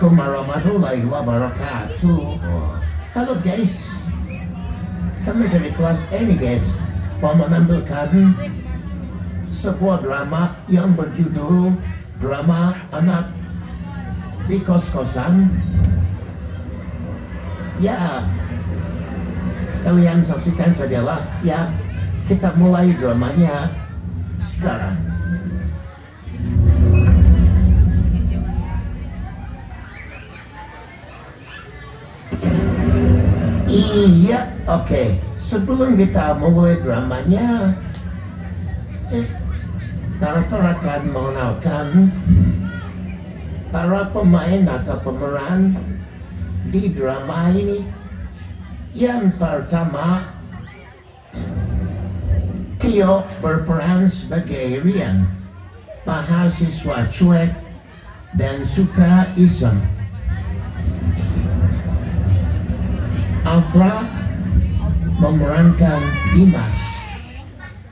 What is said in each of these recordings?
Assalamualaikum warahmatullahi wabarakatuh. Halo guys, kami dari kelas ini guys mau menampilkan sebuah drama yang berjudul drama anak di kos-kosan. Ya, kalian saksikan sajalah ya. Kita mulai dramanya sekarang. Iya, oke. Sebelum kita mulai dramanya, Naruto akan mengenalkan para pemain atau pemeran di drama ini. Yang pertama, Tio berperan sebagai Rian, mahasiswa cuek dan suka iseng. Afra memerankan Dimas,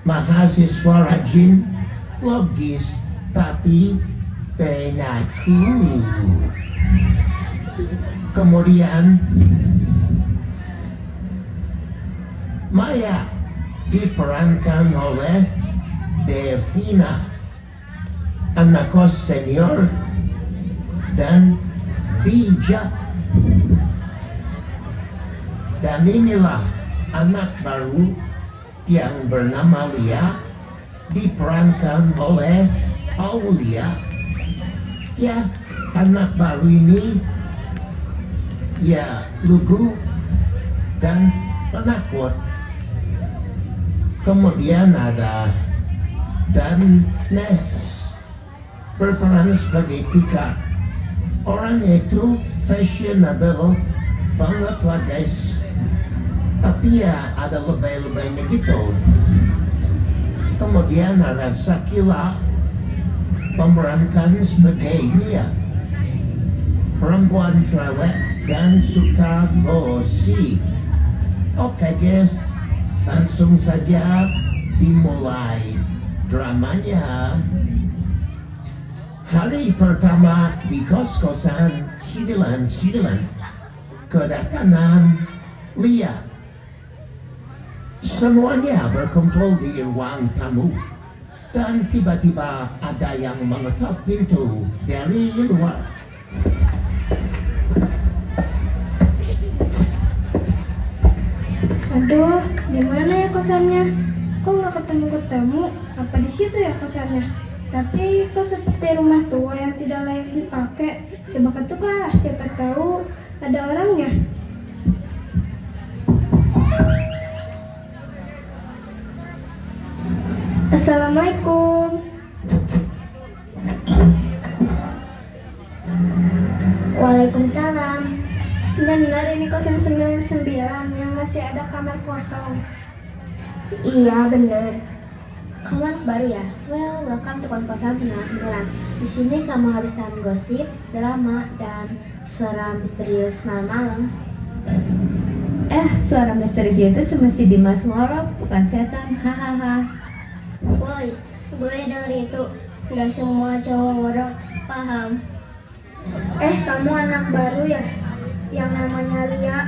mahasiswa rajin, logis, tapi penaku. Kemudian Maya diperankan oleh Devina, anak kos senior dan bijak. Dan inilah anak baru yang bernama Lia, diperankan oleh Aulia. Ya, anak baru ini ya lugu dan penakut. Kemudian ada Dan Nes, berperan sebagai Tika. Orangnya itu fashionable banget lah guys, tapi ya ada lebay-lebaynya gitu. Kemudian ada Sakila, pemerankan sebagai Mia, perempuan cerewet dan suka gosip. Oke guys, langsung saja dimulai dramanya. Hari pertama di kos-kosan 99, kedatangan Lia. Semuanya berkumpul di ruang tamu dan tiba-tiba ada yang mengetuk pintu dari luar. Aduh, di mana ya kosannya? Kok nggak ketemu-ketemu? Apa di situ ya kosannya? Tapi kok seperti rumah tua yang tidak layak dipakai. Coba ketuk ah, siapa tahu ada orangnya. Assalamualaikum. Waalaikumsalam. Benar ini kosan 99 yang masih ada kamar kosong. Iya benar. Kamar baru ya? Well, welcome to kosan 99. Di sini kamu harus tahan gosip, drama, dan suara misterius malam-malam. Suara misterius itu cuma si Dimas ngorok, bukan setan. Hahaha. Woi, gue denger itu. Gak semua cowok ngorok, paham? Kamu anak baru ya? Yang namanya Lia.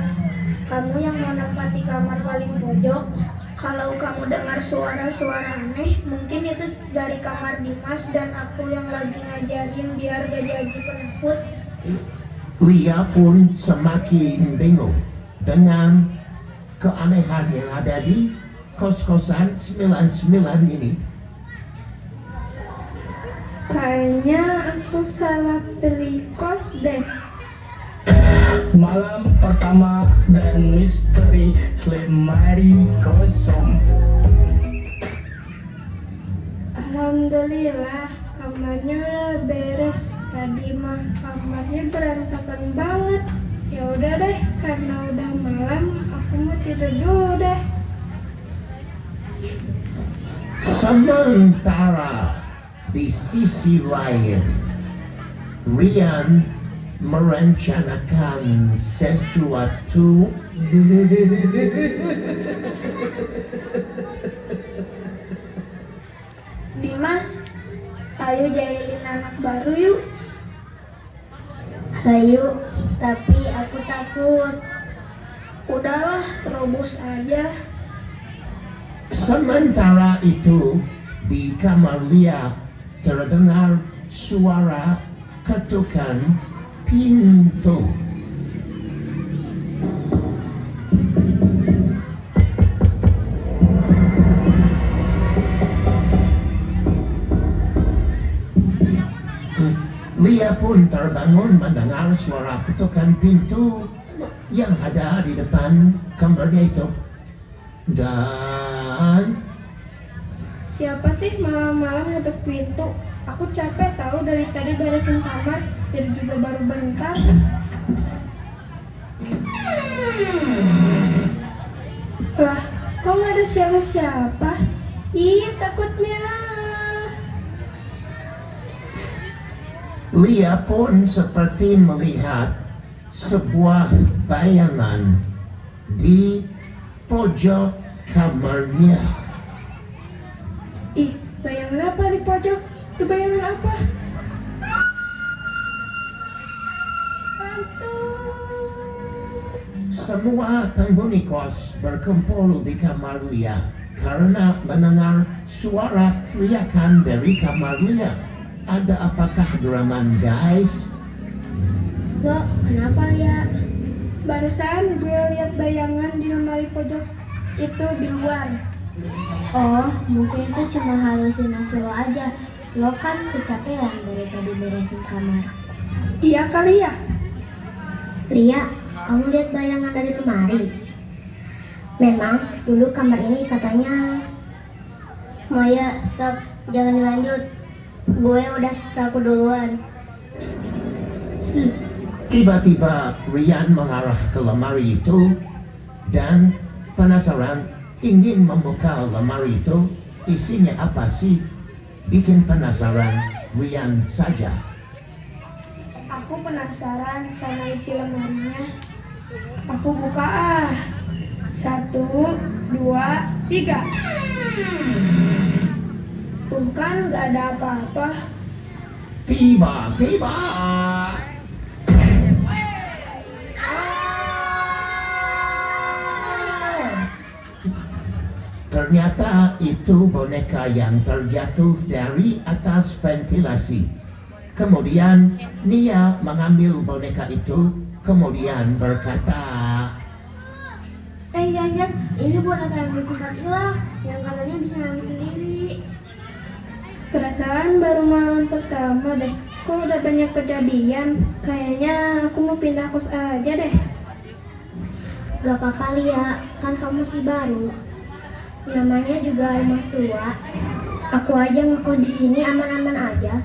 Kamu yang mau nempat di kamar paling pojok. Kalau kamu dengar suara-suara aneh, mungkin itu dari kamar Dimas dan aku yang lagi ngajarin biar gak jadi penakut. Lia pun semakin bingung dengan keanehan yang ada di kos-kosan 99 ini. Kayaknya aku salah pilih kos deh. Malam pertama dan misteri lemari kosong. Alhamdulillah, kamarnya udah beres. Tadi mah kamarnya berantakan banget. Ya udah deh, karena udah malam, aku mau tidur dulu deh. Sementara di sisi lain, Rian merencanakan sesuatu. Dimas, ayo jahilin anak baru yuk. Hayu, tapi aku takut. Udahlah, terobos aja. Sementara itu, di kamar Lia terdengar suara ketukan pintu. Lia pun terbangun mendengar suara ketukan pintu yang ada di depan kamarnya itu. Dan Siapa sih malam-malam ngetuk pintu? Aku capek tahu dari tadi beresin kamar, tidur juga baru bentar. Lah, kok nggak ada siapa-siapa? Ih, takutnya. Lia pun seperti melihat sebuah bayangan di pojok kamarnya. Ih, bayangan apa di pojok? Itu bayangan apa? Hantu. Semua penghuni kos berkumpul di kamar Lia karena mendengar suara teriakan dari kamar Lia. Ada apakah gerangan, guys? Kok, kenapa Lia? Barusan gue lihat bayangan di lemari pojok itu di luar. Oh, mungkin itu cuma halusinasi lo aja. Lo kan kecapean dari tadi beresin kamar. Iya kali ya? Lia, kamu lihat bayangan dari lemari? Memang dulu kamar ini katanya. Maya, stop, jangan dilanjut. Gue udah takut duluan. Tiba-tiba Rian mengarah ke lemari itu dan penasaran ingin membuka lemari itu. Isinya apa sih? Bikin penasaran Rian saja. Aku penasaran sama isi lemarinya. Aku buka ah. 1, 2, 3. Bukan, gak ada apa-apa. Tiba-tiba ternyata itu boneka yang terjatuh dari atas ventilasi. Kemudian Nia mengambil boneka itu, kemudian berkata, Guys, ini boneka yang bersifat hilang, yang katanya bisa nangis sendiri. Perasaan baru malam pertama deh. Kok udah banyak kejadian? Kayaknya aku mau pindah kos aja deh. Gak apa-apa Lia, kan kamu masih baru. Namanya juga rumah tua. Aku aja ngekos di sini aman-aman aja.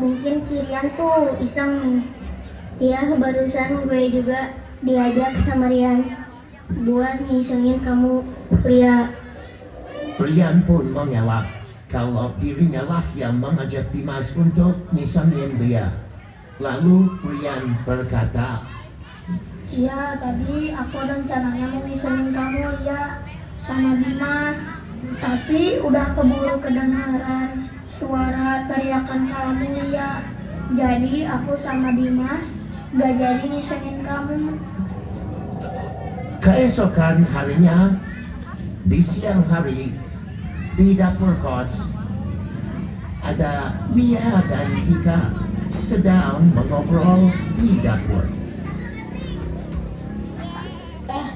Mungkin si Rian tuh iseng. Iya, barusan gue juga diajak sama Rian buat ngisengin kamu, Lia. Rian pun mengelak kalau dirinya lah yang mengajak Dimas untuk ngisengin dia. Lalu Rian berkata, Iya, tadi aku rencananya mau ngisengin kamu, Lia, sama Dimas. Tapi udah keburu kedengaran suara teriakan kamu, Lia. Jadi aku sama Dimas gak jadi ngisengin kamu. keesokan harinya di siang hari di dapur kos ada Mia dan Tika sedang mengobrol di dapur.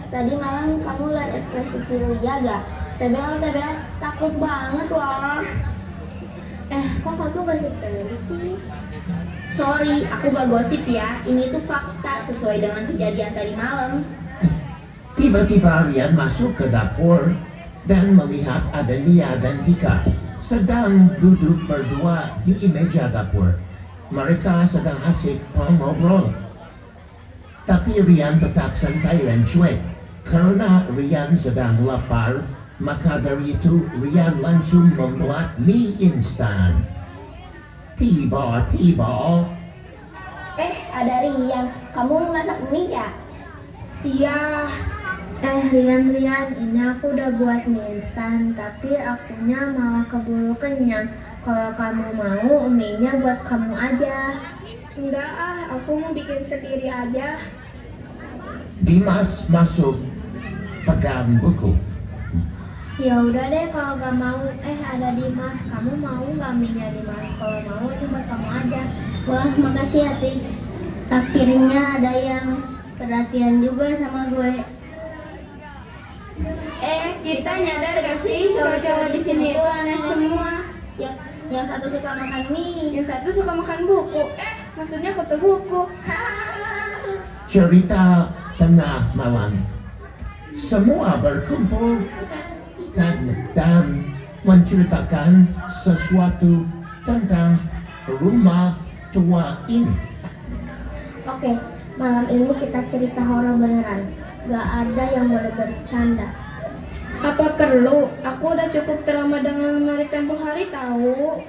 Tadi malam kamu lihat ekspresi si Lia gak? TBL, takut banget loh. Kok kamu gosip terus sih? Sorry, aku gak gosip ya. Ini tuh fakta sesuai dengan kejadian tadi malam. Tiba-tiba Rian masuk ke dapur dan melihat ada Mia dan Tika sedang duduk berdua di meja dapur. Mereka sedang asik mengobrol. Tapi Rian tetap santai dan cuek. Karena Rian sedang lapar, maka dari itu Rian langsung membuat mie instan. Tiba-tiba Ada Rian. Kamu masak mie ya? Iya, Rian, ini aku udah buat mie instan, tapi akunya malah keburu kenyang. Kalau kamu mau, mie-nya buat kamu aja. Enggak ah, aku mau bikin sendiri aja. Dimas masuk pegang buku. Ya udah deh kalau gak mau. Ada Dimas, kamu mau nggak mie-nya Dimas? Kalau mau ini buat kamu aja. Wah, makasih ya Ti. Akhirnya ada yang perhatian juga sama gue. Kita nyadar gak sih cowok-cowok di sini itu aneh semua. Yang satu suka makan mie. Yang satu suka makan buku. Maksudnya foto buku. Cerita tengah malam. Semua berkumpul dan menceritakan sesuatu tentang rumah tua ini. Oke, malam ini kita cerita horor beneran. Gak ada yang boleh bercanda. Apa perlu? Aku udah cukup trauma dengan lemari tempo hari tahu.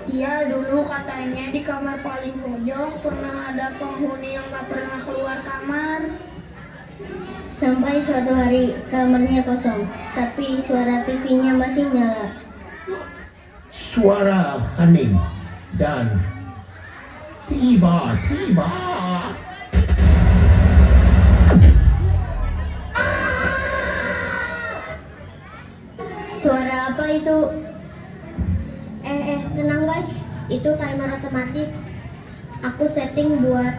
Iya, dulu katanya di kamar paling pojok pernah ada penghuni yang gak pernah keluar kamar. Sampai suatu hari kamarnya kosong, tapi suara TV-nya masih nyala. Suara hening dan tiba-tiba Suara apa itu? Tenang guys, itu timer otomatis. Aku setting buat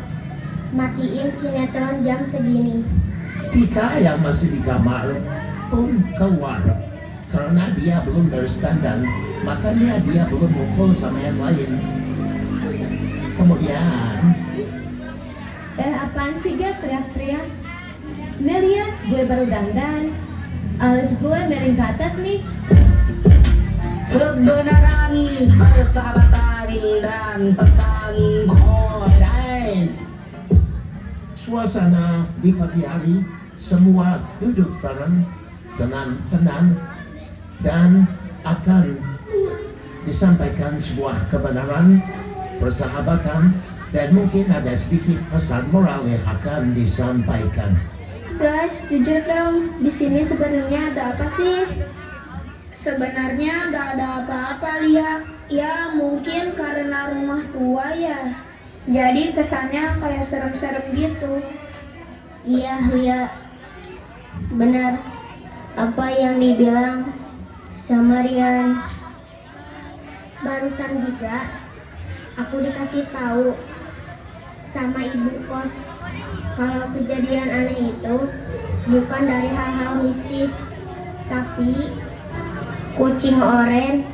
matiin sinetron jam segini. Tika yang masih di kamar pun keluar. Karena dia belum berdandan, makanya dia belum ngumpul sama yang lain. Kemudian Apaan sih guys teriak-teriak? Nih lihat, gue baru dandan. Alis gue miring ke atas nih. Kebenaran, persahabatan, dan pesan online. suasana di pagi hari, semua duduk bareng dengan tenang dan akan disampaikan sebuah kebenaran, persahabatan, dan mungkin ada sedikit pesan moral yang akan disampaikan. Guys, jujur dong, di sini sebenarnya ada apa sih? Sebenarnya nggak ada apa-apa, Lia. Ya, mungkin karena rumah tua ya. Jadi kesannya kayak serem-serem gitu. Iya, Lia. Benar apa yang dibilang sama Rian. Barusan juga aku dikasih tahu sama ibu kos kalau kejadian aneh itu bukan dari hal-hal mistis, tapi kucing oren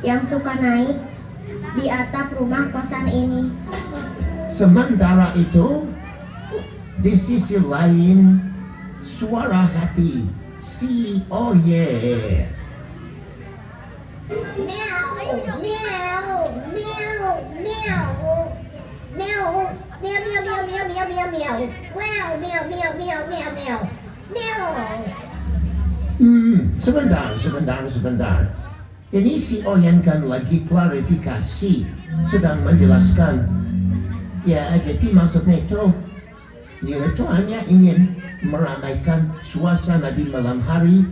yang suka naik di atap rumah kosan ini. Sementara itu, di sisi lain, suara hati si Oye. Meow, meow, meow, meow, meow, meow, meow, meow, meow, meow, meow, meow, meow, wow, meow, meow, meow, meow, meow, meow. Sebentar. Ini si Oyen kan lagi klarifikasi, sedang menjelaskan. Ya, jadi maksudnya itu, dia itu hanya ingin meramaikan suasana di malam hari,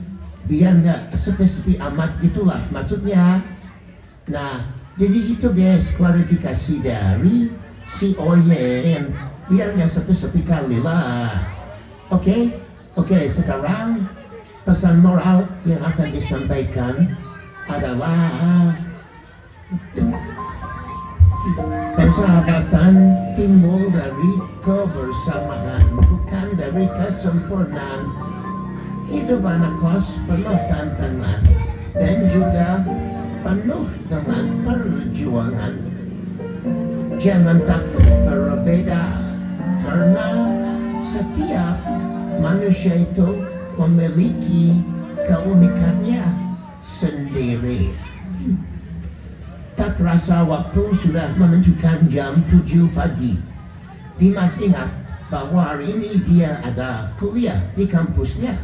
biar nggak sepi-sepi amat gitulah maksudnya. Nah, jadi itu guys klarifikasi dari si Oyen, biar nggak sepi-sepi kali lah. Oke, sekarang pesan moral yang akan disampaikan adalah persahabatan timbul dari kebersamaan, bukan dari kesempurnaan. Hidup anak kos penuh tantangan dan juga penuh dengan perjuangan. Jangan takut berbeda, karena setiap manusia itu memiliki keunikannya sendiri. Tak terasa waktu sudah menunjukkan jam 7 pagi. Dimas ingat bahwa hari ini dia ada kuliah di kampusnya.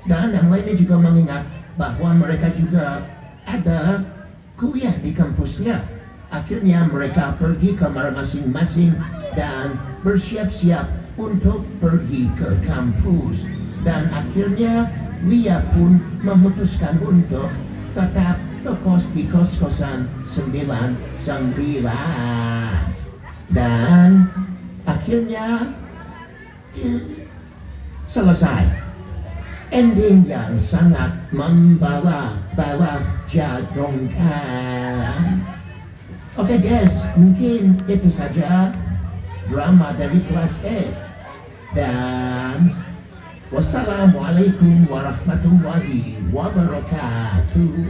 Dan yang lainnya juga mengingat bahwa mereka juga ada kuliah di kampusnya. Akhirnya mereka pergi ke kamar masing-masing dan bersiap-siap untuk pergi ke kampus. Dan akhirnya Lia pun memutuskan untuk tetap ngekos di kos-kosan 99 dan akhirnya selesai. Ending yang sangat membawa-bawa jagongkan. Oke guys, mungkin itu saja drama dari kelas E. Dan wassalamualaikum warahmatullahi wabarakatuh.